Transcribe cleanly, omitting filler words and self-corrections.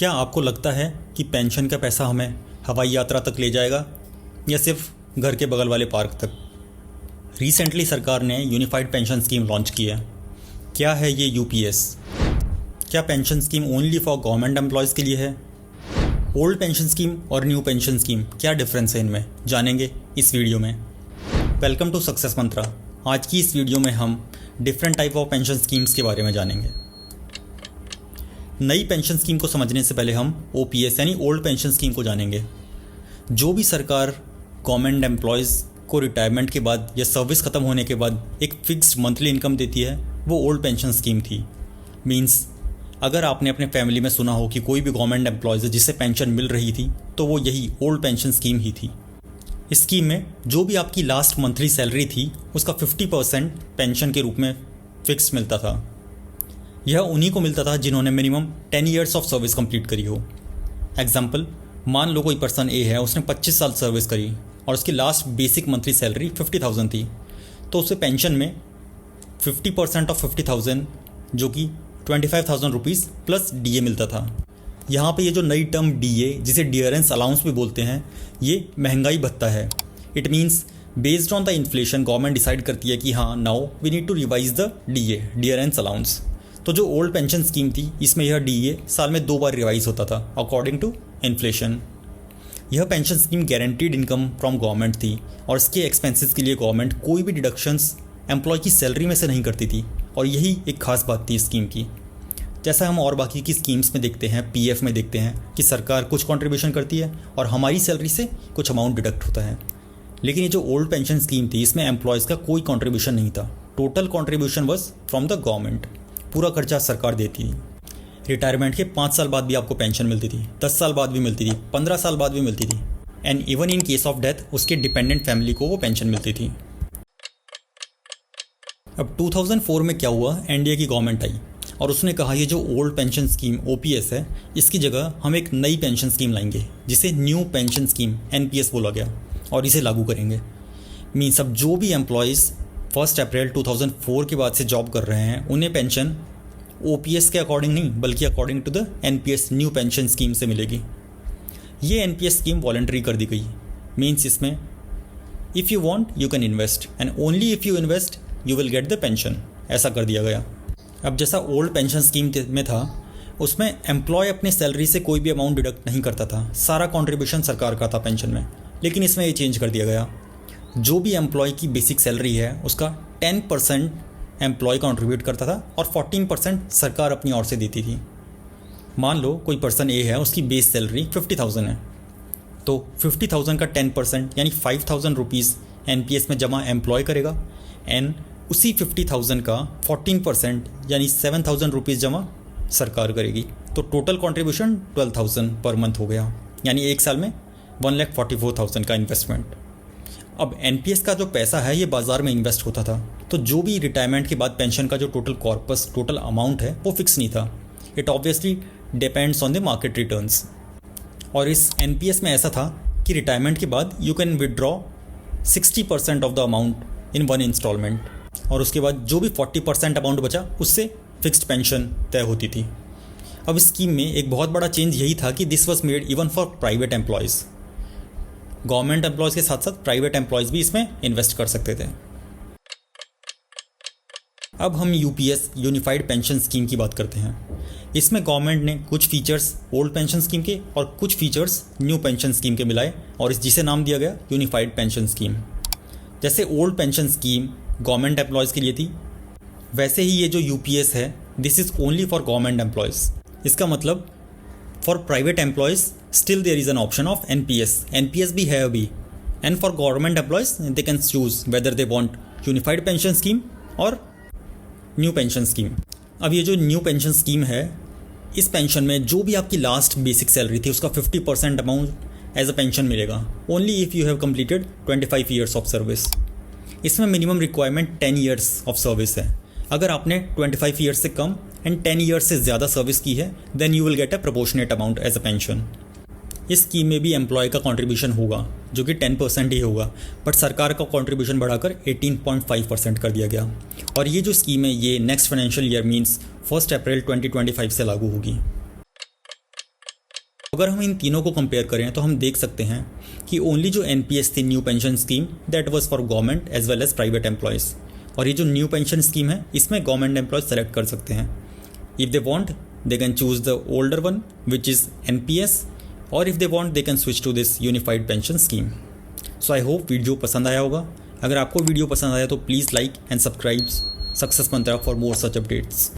क्या आपको लगता है कि पेंशन का पैसा हमें हवाई यात्रा तक ले जाएगा या सिर्फ घर के बगल वाले पार्क तक? रिसेंटली सरकार ने यूनिफाइड पेंशन स्कीम लॉन्च की है। क्या है ये यूपीएस? क्या pension scheme only for government employees के लिए है? ओल्ड पेंशन स्कीम और न्यू पेंशन स्कीम, क्या डिफरेंस है इनमें, जानेंगे इस वीडियो में। वेलकम टू सक्सेस मंत्रा। आज की इस वीडियो में हम different type of pension schemes के बारे में जानेंगे। नई पेंशन स्कीम को समझने से पहले हम ओपीएस यानी ओल्ड पेंशन स्कीम को जानेंगे। जो भी सरकार गवर्नमेंट एम्प्लॉयज़ को रिटायरमेंट के बाद या सर्विस ख़त्म होने के बाद एक फिक्स्ड मंथली इनकम देती है, वो ओल्ड पेंशन स्कीम थी। मींस अगर आपने अपने फैमिली में सुना हो कि कोई भी गवर्नमेंट एम्प्लॉयज़ है जिससे पेंशन मिल रही थी, तो वो यही ओल्ड पेंशन स्कीम ही थी। इस स्कीम में जो भी आपकी लास्ट मंथली सैलरी थी उसका 50% पेंशन के रूप में फिक्स मिलता था। यह उन्हीं को मिलता था जिन्होंने minimum 10 years of service complete करी हो। एग्जाम्पल, मान लो कोई पर्सन ए है, उसने 25 साल सर्विस करी और उसकी लास्ट बेसिक मंथली सैलरी 50,000 थी, तो उसे पेंशन में 50% ऑफ 50,000 जो कि 25,000 रुपीज़ प्लस डीए मिलता था। यहाँ पे ये जो नई टर्म डीए, जिसे डियरेंस अलाउंस भी बोलते हैं, ये महंगाई भत्ता है। It means based on the inflation government decide करती है कि हाँ, now we need to revise the DA, dearness allowance. तो जो ओल्ड पेंशन स्कीम थी, इसमें यह डीए साल में 2 बार रिवाइज होता था अकॉर्डिंग टू इन्फ्लेशन। यह pension scheme guaranteed income from government थी और इसके एक्सपेंसेस के लिए गवर्नमेंट कोई भी डिडक्शंस एम्प्लॉय की सैलरी में से नहीं करती थी, और यही एक खास बात थी स्कीम की। जैसा हम और बाकी की स्कीम्स में देखते हैं, पीएफ में देखते हैं कि सरकार कुछ कंट्रीब्यूशन करती है और हमारी सैलरी से कुछ अमाउंट डिडक्ट होता है। लेकिन ये जो ओल्ड पेंशन स्कीम थी, इसमें एम्प्लॉयज़ का कोई कंट्रीब्यूशन नहीं था। Total contribution was from the government. पूरा खर्चा सरकार देती थी। रिटायरमेंट के 5 साल बाद भी आपको पेंशन मिलती थी, 10 साल बाद भी मिलती थी, 15 साल बाद भी मिलती थी, and even in case of death उसके डिपेंडेंट फैमिली को वो पेंशन मिलती थी। अब 2004 में क्या हुआ, एनडीए की गवर्नमेंट आई और उसने कहा ये जो ओल्ड पेंशन स्कीम ओपीएस है, इसकी जगह हम एक नई पेंशन स्कीम लाएंगे जिसे न्यू पेंशन स्कीम एनपीएस बोला गया, और इसे लागू करेंगे। मीन्स अब जो भी एम्प्लॉयज़ 1 अप्रैल 2004 के बाद से जॉब कर रहे हैं, उन्हें पेंशन ओपीएस के अकॉर्डिंग नहीं बल्कि according to the NPS new pension scheme से मिलेगी। ये एनपीएस स्कीम वॉलंटरी कर दी गई। मीन्स इसमें if you want you can invest and only if you invest you will get the pension, ऐसा कर दिया गया। अब जैसा ओल्ड पेंशन स्कीम में था, उसमें एम्प्लॉय अपने सैलरी से कोई भी अमाउंट डिडक्ट नहीं करता था, सारा कॉन्ट्रीब्यूशन सरकार का था पेंशन में। लेकिन इसमें ये चेंज कर दिया गया, जो भी एम्प्लॉय की बेसिक सैलरी है उसका 10% एम्प्लॉय कंट्रीब्यूट करता था और 14% सरकार अपनी ओर से देती थी। मान लो कोई पर्सन ए है, उसकी बेस सैलरी 50,000 है, तो 50,000 का 10% यानी 5,000 रुपीज़ एनपीएस में जमा एम्प्लॉय करेगा, एंड उसी 50,000 का 14% यानी 7,000 रुपीज़ जमा सरकार करेगी। तो टोटल कंट्रीब्यूशन 12,000 पर मंथ हो गया, यानी एक साल में 1,44,000 का इन्वेस्टमेंट। अब एनपीएस का जो पैसा है ये बाज़ार में इन्वेस्ट होता था, तो जो भी रिटायरमेंट के बाद पेंशन का जो टोटल कॉर्पस, टोटल अमाउंट है, वो फिक्स नहीं था। It obviously depends on the market returns. और इस एनपीएस में ऐसा था कि रिटायरमेंट के बाद you can withdraw 60% of the amount in one installment, और उसके बाद जो भी 40% अमाउंट बचा उससे फिक्स्ड पेंशन तय होती थी। अब इस स्कीम में एक बहुत बड़ा चेंज यही था कि this was made even for private employees. Government employees के साथ साथ प्राइवेट एम्प्लॉयज़ भी इसमें इन्वेस्ट कर सकते थे। अब हम यूपीएस यूनिफाइड पेंशन स्कीम की बात करते हैं। इसमें गवर्नमेंट ने कुछ फीचर्स ओल्ड पेंशन स्कीम के और कुछ फीचर्स न्यू पेंशन स्कीम के मिलाए, और जिसे नाम दिया गया यूनिफाइड पेंशन स्कीम। जैसे old pension scheme government employees के लिए थी, वैसे ही ये जो यूपीएस है, this is only for government employees. इसका मतलब for private employees still there is an option of NPS भी है अभी, and for government employees they can choose whether they want unified pension scheme और न्यू पेंशन स्कीम। अब ये जो new pension scheme है, इस पेंशन में जो भी आपकी लास्ट बेसिक सैलरी थी उसका 50% अमाउंट एज अ पेंशन मिलेगा, only if you have completed 25 years of service. इसमें minimum requirement 10 years of service है। अगर आपने 25 ईयर्स से कम एंड 10 ईयर्स से ज़्यादा सर्विस की है, then you will get a proportionate amount as a pension. इस स्कीम में भी एम्प्लॉय का कंट्रीब्यूशन होगा जो कि 10% ही होगा, बट सरकार का कंट्रीब्यूशन बढ़ाकर 18.5% कर दिया गया। और ये जो स्कीम है ये नेक्स्ट फाइनेंशियल ईयर मींस 1 अप्रैल 2025 से लागू होगी। अगर हम इन तीनों को कंपेयर करें तो हम देख सकते हैं कि ओनली जो NPS थी new pension scheme that was for government as well as private employees, और ये जो न्यू पेंशन स्कीम है इसमें गवर्नमेंट एम्प्लॉयज़ सेलेक्ट कर सकते हैं। If they want they can choose the older one which is NPS, और if they want they can switch to this unified pension scheme. So I hope video पसंद आया होगा। अगर आपको वीडियो पसंद आया तो please like and subscribe Success Mantra for more such updates.